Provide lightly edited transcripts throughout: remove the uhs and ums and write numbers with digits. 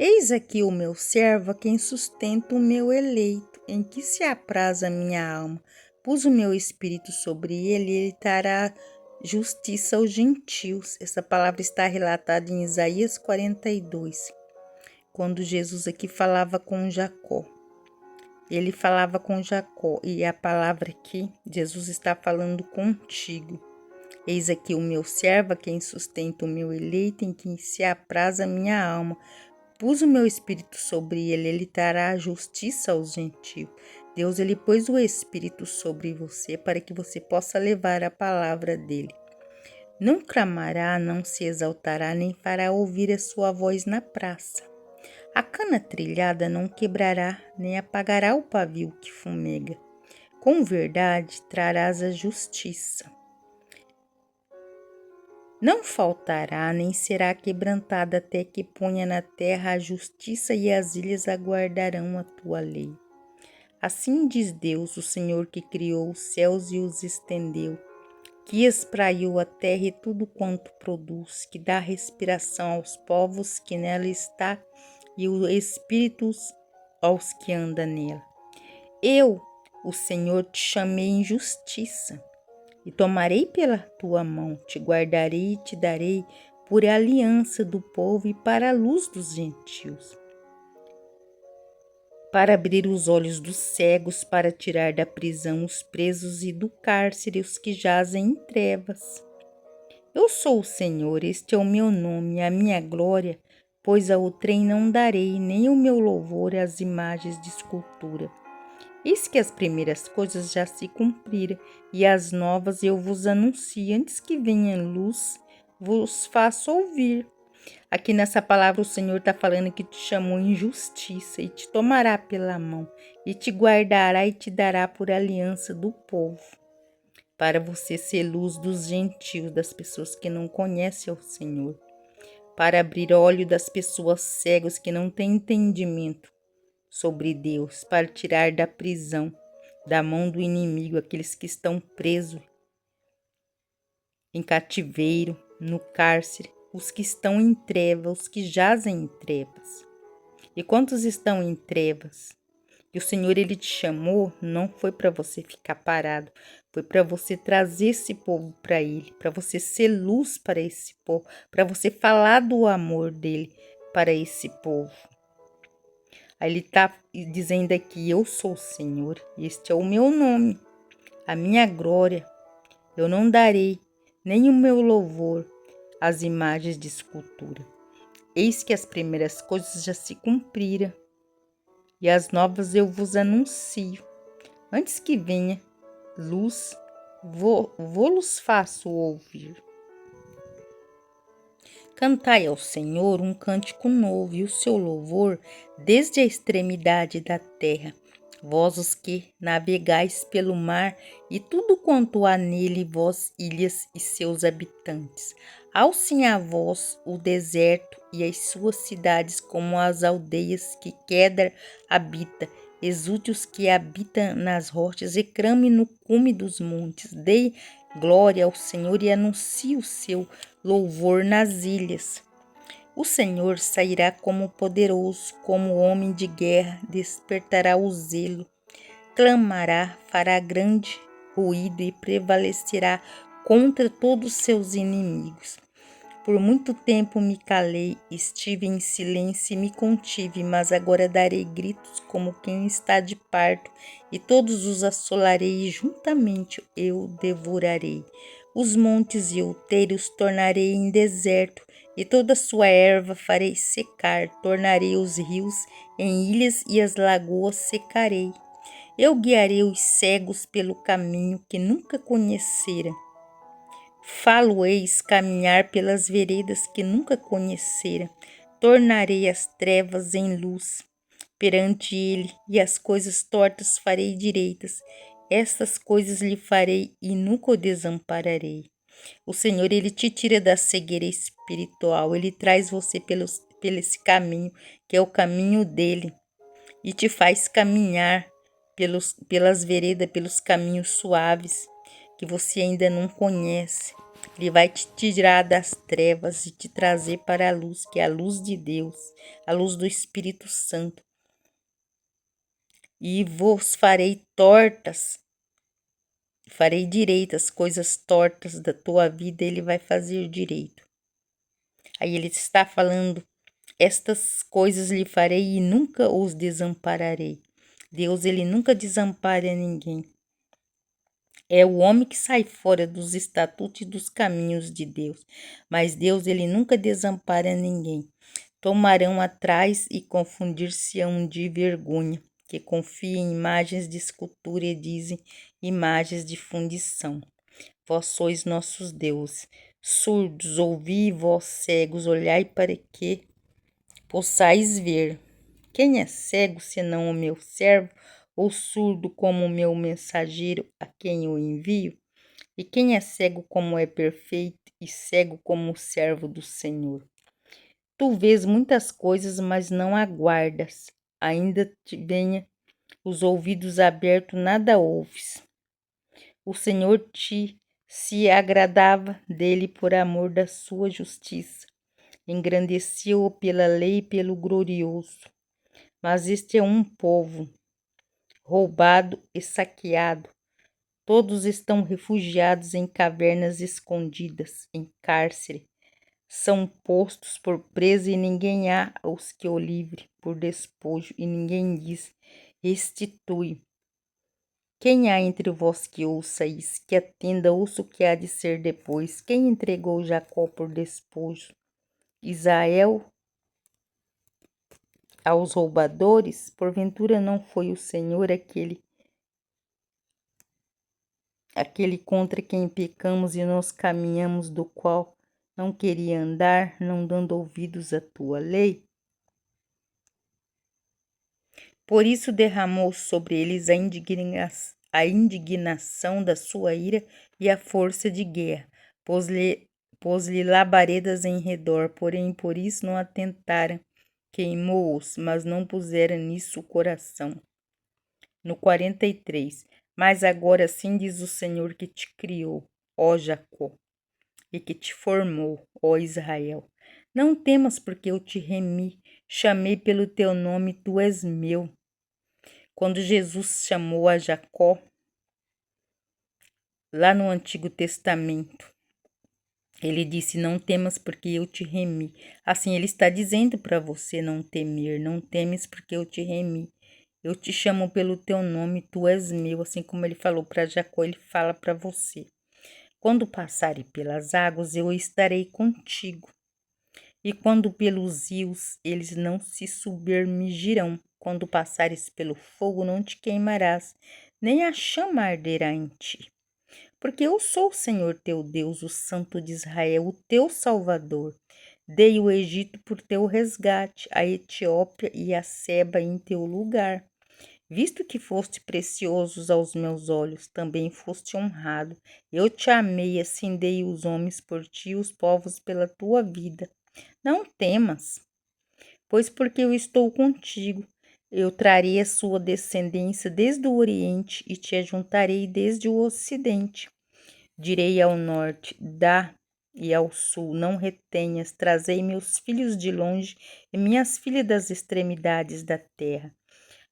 Eis aqui o meu servo, a quem sustenta o meu eleito, em que se apraz a minha alma. Pus o meu espírito sobre ele, e ele trará justiça aos gentios. Essa palavra está relatada em Isaías 42, quando Jesus aqui falava com Jacó. Ele falava com Jacó, e a palavra aqui, Jesus está falando contigo. Eis aqui o meu servo, a quem sustenta o meu eleito, em quem se apraz a minha alma. Pus o meu espírito sobre ele, ele trará justiça aos gentios. Deus, ele pôs o espírito sobre você para que você possa levar a palavra dele. Não clamará, não se exaltará, nem fará ouvir a sua voz na praça. A cana trilhada não quebrará, nem apagará o pavio que fumega. Com verdade trarás a justiça. Não faltará, nem será quebrantada até que ponha na terra a justiça, e as ilhas aguardarão a tua lei. Assim diz Deus, o Senhor que criou os céus e os estendeu, que espraiou a terra e tudo quanto produz, que dá respiração aos povos que nela está, e o espírito aos que andam nela. Eu, o Senhor, te chamei em justiça. E tomarei pela tua mão, te guardarei e te darei por aliança do povo e para a luz dos gentios. Para abrir os olhos dos cegos, para tirar da prisão os presos e do cárcere os que jazem em trevas. Eu sou o Senhor, este é o meu nome, a minha glória, pois a outrem não darei, nem o meu louvor às imagens de escultura. Eis que as primeiras coisas já se cumpriram, e as novas eu vos anuncio. Antes que venha luz, vos faço ouvir. Aqui nessa palavra o Senhor está falando que te chamou em justiça, e te tomará pela mão, e te guardará e te dará por aliança do povo, para você ser luz dos gentios, das pessoas que não conhecem o Senhor, para abrir olho das pessoas cegas que não têm entendimento sobre Deus, para tirar da prisão, da mão do inimigo, aqueles que estão presos em cativeiro, no cárcere, os que estão em trevas, os que jazem em trevas. E quantos estão em trevas? E o Senhor, ele te chamou, não foi para você ficar parado, foi para você trazer esse povo para ele, para você ser luz para esse povo, para você falar do amor dele para esse povo. Aí ele está dizendo aqui, eu sou o Senhor, este é o meu nome, a minha glória. Eu não darei nem o meu louvor às imagens de escultura. Eis que as primeiras coisas já se cumpriram, e as novas eu vos anuncio. Antes que venha luz, vou-los faço ouvir. Cantai ao Senhor um cântico novo, e o seu louvor desde a extremidade da terra. Vós os que navegais pelo mar, e tudo quanto há nele, vós ilhas e seus habitantes. Alcem a vós o deserto e as suas cidades, como as aldeias que Quedar habita. Exulte os que habitam nas rochas, e clame no cume dos montes. Dei glória ao Senhor e anuncie o seu louvor nas ilhas. O Senhor sairá como poderoso, como homem de guerra, despertará o zelo, clamará, fará grande ruído e prevalecerá contra todos seus inimigos. Por muito tempo me calei, estive em silêncio e me contive, mas agora darei gritos como quem está de parto, e todos os assolarei, e juntamente eu devorarei. Os montes e outeiros tornarei em deserto, e toda sua erva farei secar, tornarei os rios em ilhas e as lagoas secarei. Eu guiarei os cegos pelo caminho que nunca conheceram. Falo-eis caminhar pelas veredas que nunca conhecera. Tornarei as trevas em luz perante ele, e as coisas tortas farei direitas. Estas coisas lhe farei e nunca o desampararei. O Senhor, ele te tira da cegueira espiritual, ele traz você pelo esse caminho, que é o caminho dele, e te faz caminhar pelas veredas, pelos caminhos suaves, que você ainda não conhece. Ele vai te tirar das trevas e te trazer para a luz, que é a luz de Deus, a luz do Espírito Santo. E vos farei tortas, farei direitas, coisas tortas da tua vida, ele vai fazer direito. Aí ele está falando, estas coisas lhe farei e nunca os desampararei. Deus, ele nunca desampara ninguém. É o homem que sai fora dos estatutos e dos caminhos de Deus. Mas Deus, ele nunca desampara ninguém. Tomarão atrás e confundir-se-ão de vergonha, que confiam em imagens de escultura e dizem imagens de fundição. Vós sois nossos deuses. Surdos, ouvi, vós cegos, olhai para que possais ver. Quem é cego senão o meu servo, ou surdo como o meu mensageiro a quem eu envio? E quem é cego como é perfeito, e cego como o servo do Senhor? Tu vês muitas coisas, mas não aguardas. Ainda te venha os ouvidos abertos, nada ouves. O Senhor te se agradava dele por amor da sua justiça. Engrandeceu-o pela lei e pelo glorioso. Mas este é um povo roubado e saqueado. Todos estão refugiados em cavernas escondidas, em cárcere. São postos por presa e ninguém há os que o livre, por despojo, e ninguém diz, restitui. Quem há entre vós que ouça isso, que atenda, ouça o que há de ser depois? Quem entregou Jacó por despojo? Israel aos roubadores? Porventura não foi o Senhor aquele contra quem pecamos e nós caminhamos, do qual não queria andar, não dando ouvidos à tua lei? Por isso derramou sobre eles a indignação da sua ira e a força de guerra. Pôs-lhe labaredas em redor, porém por isso não atentaram. Queimou-os, mas não puseram nisso o coração. No 43. Mas agora sim diz o Senhor que te criou, ó Jacó, e que te formou, ó Israel. Não temas, porque eu te remi, chamei pelo teu nome, tu és meu. Quando Jesus chamou a Jacó, lá no Antigo Testamento, ele disse, não temas porque eu te remi. Assim, ele está dizendo para você não temer, não temes porque eu te remi. Eu te chamo pelo teu nome, tu és meu. Assim como ele falou para Jacó, ele fala para você. Quando passares pelas águas, eu estarei contigo. E quando pelos rios, eles não se submergirão. Quando passares pelo fogo, não te queimarás, nem a chama arderá em ti. Porque eu sou o Senhor teu Deus, o Santo de Israel, o teu Salvador. Dei o Egito por teu resgate, a Etiópia e a Seba em teu lugar. Visto que foste preciosos aos meus olhos, também foste honrado. Eu te amei, assim dei os homens por ti e os povos pela tua vida. Não temas, pois porque eu estou contigo. Eu trarei a sua descendência desde o Oriente e te ajuntarei desde o Ocidente. Direi ao norte, dá, e ao sul, não retenhas, trazei meus filhos de longe e minhas filhas das extremidades da terra.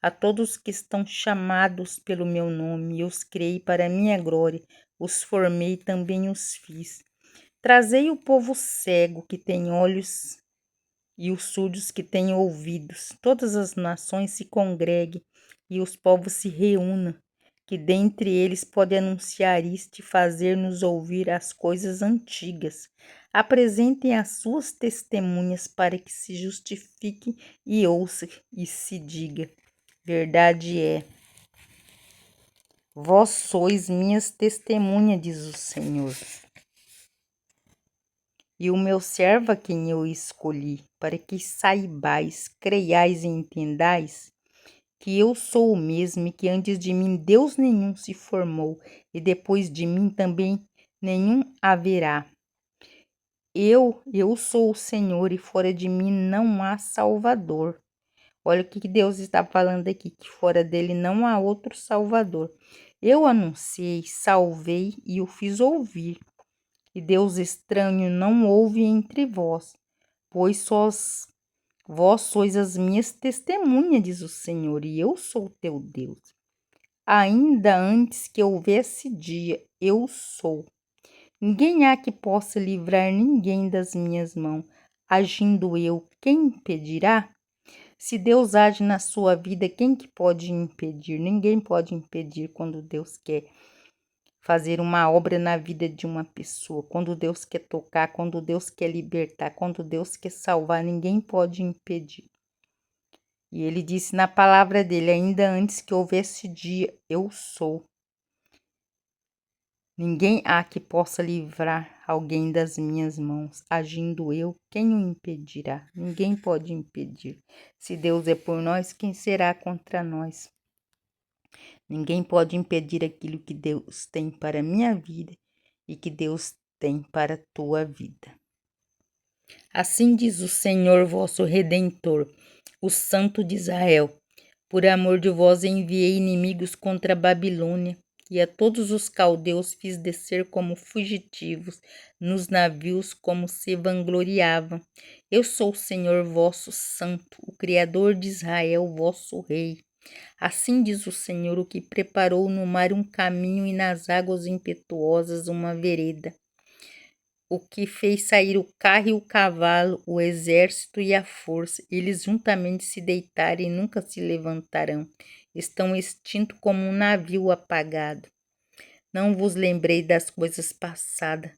A todos que estão chamados pelo meu nome, eu os criei para a minha glória, os formei, também os fiz. Trazei o povo cego que tem olhos e os surdos que têm ouvidos. Todas as nações se congreguem e os povos se reúnam, que dentre eles pode anunciar isto e fazer-nos ouvir as coisas antigas. Apresentem as suas testemunhas para que se justifique e ouça e se diga. Verdade é. Vós sois minhas testemunhas, diz o Senhor. E o meu servo a quem eu escolhi, para que saibais, creiais e entendais, que eu sou o mesmo e que antes de mim Deus nenhum se formou, e depois de mim também nenhum haverá. Eu sou o Senhor e fora de mim não há Salvador. Olha o que Deus está falando aqui, que fora dele não há outro Salvador. Eu anunciei, salvei e o fiz ouvir. e Deus estranho não houve entre vós, pois vós sois as minhas testemunhas, diz o Senhor, e eu sou teu Deus. Ainda antes que houvesse dia, eu sou. Ninguém há que possa livrar ninguém das minhas mãos. Agindo eu, quem impedirá? Se Deus age na sua vida, quem que pode impedir? Ninguém pode impedir quando Deus quer fazer uma obra na vida de uma pessoa. Quando Deus quer tocar, quando Deus quer libertar, quando Deus quer salvar, ninguém pode impedir. E ele disse na palavra dele, ainda antes que houvesse dia, eu sou. Ninguém há que possa livrar alguém das minhas mãos. Agindo eu, quem o impedirá? Ninguém pode impedir. Se Deus é por nós, quem será contra nós? Ninguém pode impedir aquilo que Deus tem para a minha vida e que Deus tem para a tua vida. Assim diz o Senhor vosso Redentor, o Santo de Israel. Por amor de vós enviei inimigos contra a Babilônia, e a todos os caldeus fiz descer como fugitivos, nos navios como se vangloriavam. Eu sou o Senhor vosso Santo, o Criador de Israel, vosso Rei. Assim diz o Senhor, o que preparou no mar um caminho e nas águas impetuosas uma vereda, o que fez sair o carro e o cavalo, o exército e a força. Eles juntamente se deitarem e nunca se levantarão. Estão extintos como um navio apagado. Não vos lembrei das coisas passadas,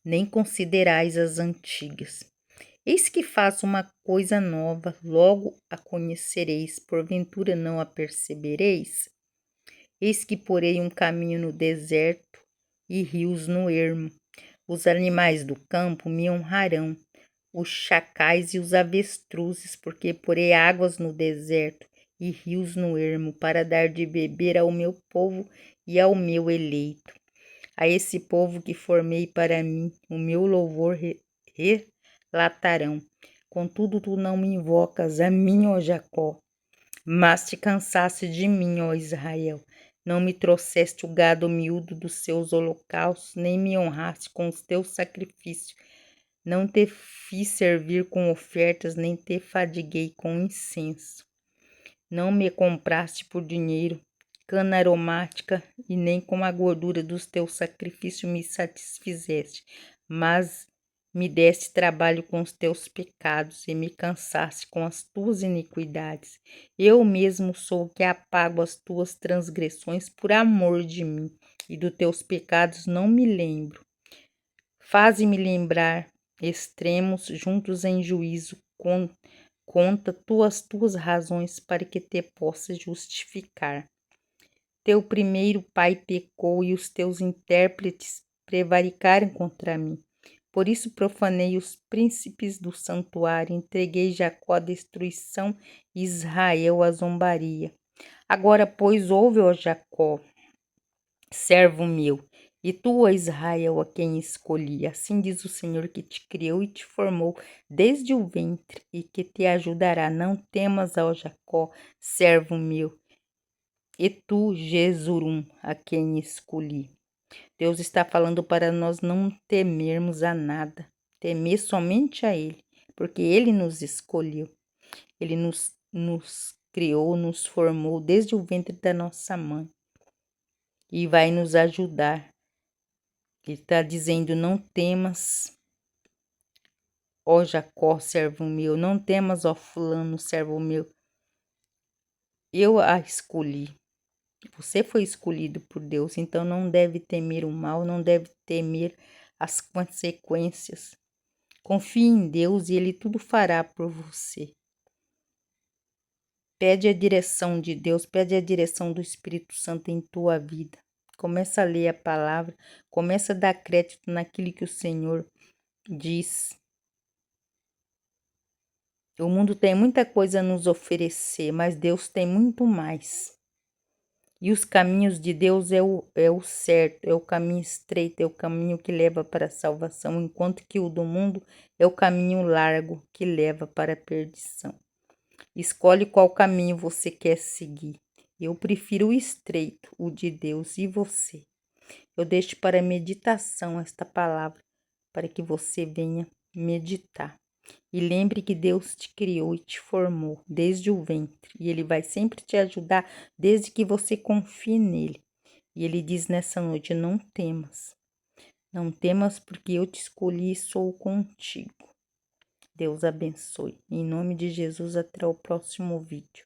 nem considerais as antigas. Eis que faço uma coisa nova, logo a conhecereis, porventura não a percebereis? Eis que porei um caminho no deserto e rios no ermo. Os animais do campo me honrarão, os chacais e os avestruzes, porque porei águas no deserto e rios no ermo, para dar de beber ao meu povo e ao meu eleito. A esse povo que formei para mim, o meu louvor relatarão. Contudo, tu não me invocas a mim, ó Jacó, mas te cansaste de mim, ó Israel. Não me trouxeste o gado miúdo dos seus holocaustos, nem me honraste com os teus sacrifícios. Não te fiz servir com ofertas, nem te fadiguei com incenso. Não me compraste por dinheiro, cana aromática, e nem com a gordura dos teus sacrifícios me satisfizeste, mas me deste trabalho com os teus pecados e me cansaste com as tuas iniquidades. Eu mesmo sou o que apago as tuas transgressões por amor de mim, e dos teus pecados não me lembro. Faze-me lembrar extremos juntos em juízo, conta as tuas razões para que te possas justificar. Teu primeiro pai pecou e os teus intérpretes prevaricaram contra mim. Por isso profanei os príncipes do santuário, entreguei Jacó à destruição e Israel à zombaria. Agora, pois, ouve, ó Jacó, servo meu, e tu, ó Israel, a quem escolhi. Assim diz o Senhor que te criou e te formou desde o ventre e que te ajudará. Não temas, ó Jacó, servo meu, e tu, Jesurum, a quem escolhi. Deus está falando para nós não temermos a nada, temer somente a Ele, porque Ele nos escolheu, Ele nos criou, nos formou desde o ventre da nossa mãe e vai nos ajudar. Ele está dizendo, não temas, ó Jacó, servo meu, não temas, ó fulano, servo meu, eu a escolhi. Você foi escolhido por Deus, então não deve temer o mal, não deve temer as consequências. Confie em Deus e Ele tudo fará por você. Pede a direção de Deus, pede a direção do Espírito Santo em tua vida. Começa a ler a palavra, começa a dar crédito naquilo que o Senhor diz. O mundo tem muita coisa a nos oferecer, mas Deus tem muito mais. E os caminhos de Deus é o certo, é o caminho estreito, é o caminho que leva para a salvação, enquanto que o do mundo é o caminho largo que leva para a perdição. Escolhe qual caminho você quer seguir. Eu prefiro o estreito, o de Deus, e você? Eu deixo para meditação esta palavra, para que você venha meditar. E lembre que Deus te criou e te formou desde o ventre. E Ele vai sempre te ajudar desde que você confie nele. E Ele diz nessa noite, não temas. Não temas porque eu te escolhi e sou contigo. Deus abençoe. Em nome de Jesus, até o próximo vídeo.